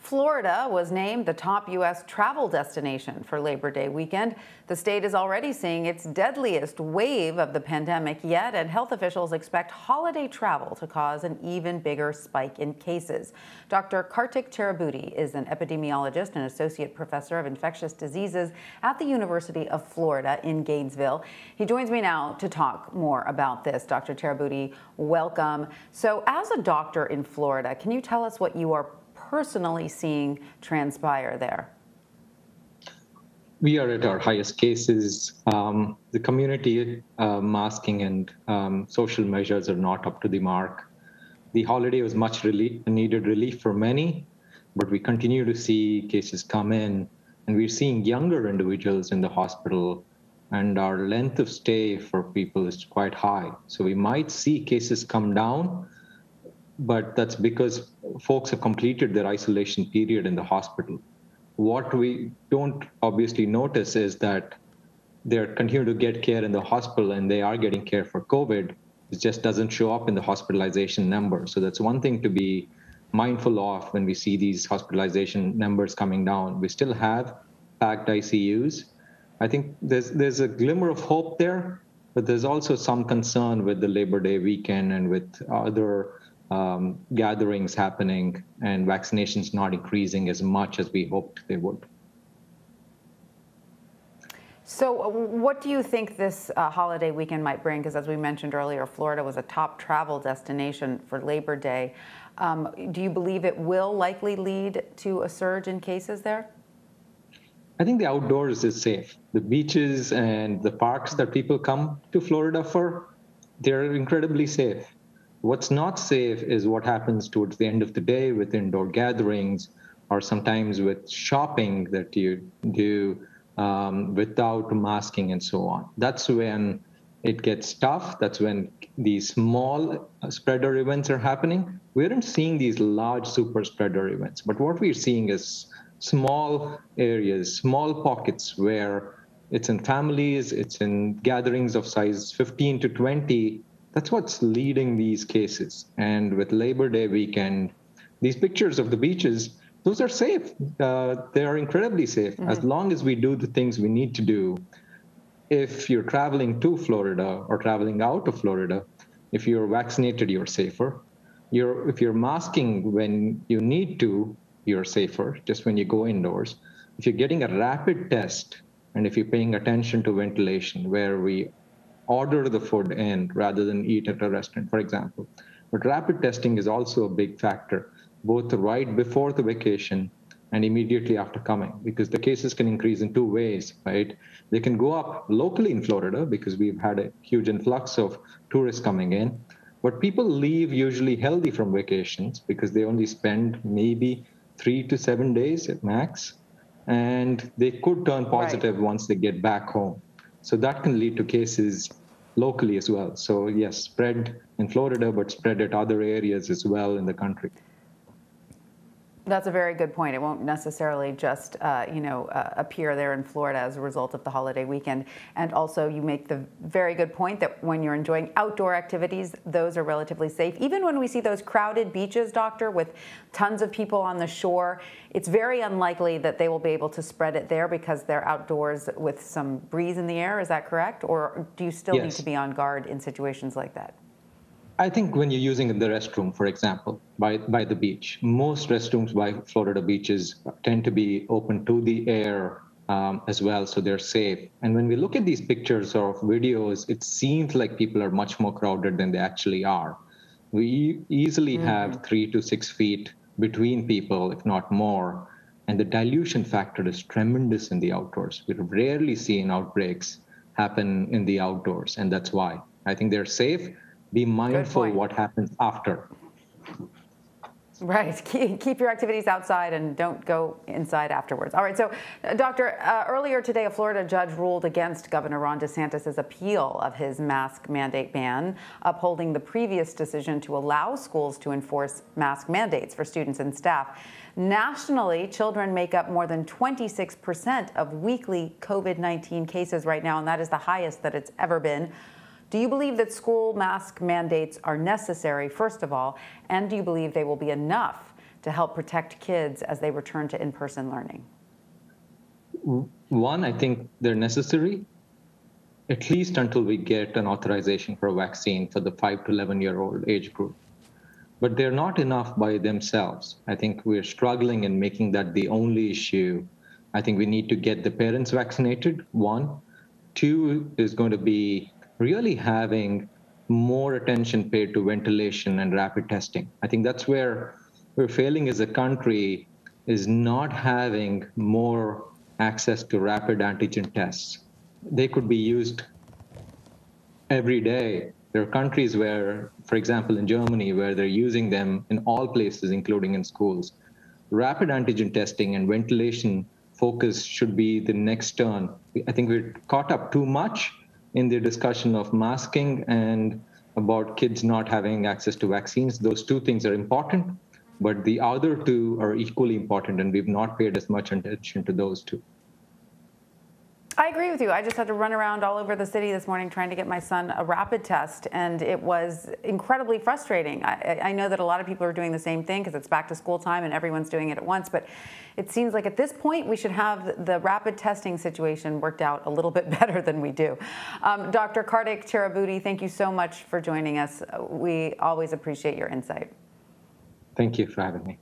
Florida was named the top U.S. travel destination for Labor Day weekend. The state is already seeing its deadliest wave of the pandemic yet, and health officials expect holiday travel to cause an even bigger spike in cases. Dr. Kartik Cherabuddi is an epidemiologist and associate professor of infectious diseases at the University of Florida in Gainesville. He joins me now to talk more about this. Dr. Cherabuddi, welcome. So as a doctor in Florida, can you tell us what you are personally seeing transpire there? We are at our highest cases. The community masking and social measures are not up to the mark. The holiday was much needed relief for many, but we continue to see cases come in, and we're seeing younger individuals in the hospital, and our length of stay for people is quite high. So we might see cases come down, but that's because folks have completed their isolation period in the hospital. What we don't obviously notice is that they're continuing to get care in the hospital and they are getting care for COVID. It just doesn't show up in the hospitalization number. So that's one thing to be mindful of when we see these hospitalization numbers coming down. We still have packed ICUs. I think there's a glimmer of hope there, but there's also some concern with the Labor Day weekend and with other gatherings happening and vaccinations not increasing as much as we hoped they would. So what do you think this holiday weekend might bring? Because as we mentioned earlier, Florida was a top travel destination for Labor Day. Do you believe it will likely lead to a surge in cases there? I think the outdoors is safe. The beaches and the parks that people come to Florida for, they're incredibly safe. What's not safe is what happens towards the end of the day with indoor gatherings or sometimes with shopping that you do without masking and so on. That's when it gets tough. That's when these small spreader events are happening. We aren't seeing these large super spreader events, but what we're seeing is small areas, small pockets where it's in families, it's in gatherings of size 15 to 20. That's what's leading these cases. And with Labor Day weekend, these pictures of the beaches, those are safe. They are incredibly safe, as long as we do the things we need to do. If you're traveling to Florida or traveling out of Florida, if you're vaccinated, you're safer. If you're masking when you need to, you're safer, just when you go indoors. If you're getting a rapid test, and if you're paying attention to ventilation, where we order the food in rather than eat at a restaurant, for example. But rapid testing is also a big factor, both right before the vacation and immediately after coming, because the cases can increase in two ways, right? They can go up locally in Florida because we've had a huge influx of tourists coming in, but people leave usually healthy from vacations because they only spend maybe 3 to 7 days at max, and they could turn positive once they get back home. So that can lead to cases locally as well. So yes, spread in Florida, but spread at other areas as well in the country. That's a very good point. It won't necessarily just, appear there in Florida as a result of the holiday weekend. And also, you make the very good point that when you're enjoying outdoor activities, those are relatively safe. Even when we see those crowded beaches, Doctor, with tons of people on the shore, it's very unlikely that they will be able to spread it there because they're outdoors with some breeze in the air. Is that correct? Or do you still need to be on guard in situations like that? I think when you're using the restroom, for example, by the beach, most restrooms by Florida beaches tend to be open to the air as well, so they're safe. And when we look at these pictures or videos, it seems like people are much more crowded than they actually are. We easily have 3 to 6 feet between people, if not more. And the dilution factor is tremendous in the outdoors. We've rarely seen outbreaks happen in the outdoors, and that's why. I think they're safe. Be mindful what happens after. Right. Keep your activities outside and don't go inside afterwards. All right. So, Doctor, earlier today, a Florida judge ruled against Governor Ron DeSantis' appeal of his mask mandate ban, upholding the previous decision to allow schools to enforce mask mandates for students and staff. Nationally, children make up more than 26% of weekly COVID-19 cases right now, and that is the highest that it's ever been. Do you believe that school mask mandates are necessary, first of all, and do you believe they will be enough to help protect kids as they return to in-person learning? One, I think they're necessary, at least until we get an authorization for a vaccine for the 5 to 11-year-old age group. But they're not enough by themselves. I think we're struggling in making that the only issue. I think we need to get the parents vaccinated, one. Two is going to be really having more attention paid to ventilation and rapid testing. I think that's where we're failing as a country, is not having more access to rapid antigen tests. They could be used every day. There are countries where, for example, in Germany, where they're using them in all places, including in schools. Rapid antigen testing and ventilation focus should be the next turn. I think we're caught up too much in the discussion of masking and about kids not having access to vaccines. Those two things are important, but the other two are equally important, and we've not paid as much attention to those two. I agree with you. I just had to run around all over the city this morning trying to get my son a rapid test, and it was incredibly frustrating. I know that a lot of people are doing the same thing because it's back to school time and everyone's doing it at once, but it seems like at this point we should have the rapid testing situation worked out a little bit better than we do. Dr. Kartik Cherabuddi, thank you so much for joining us. We always appreciate your insight. Thank you for having me.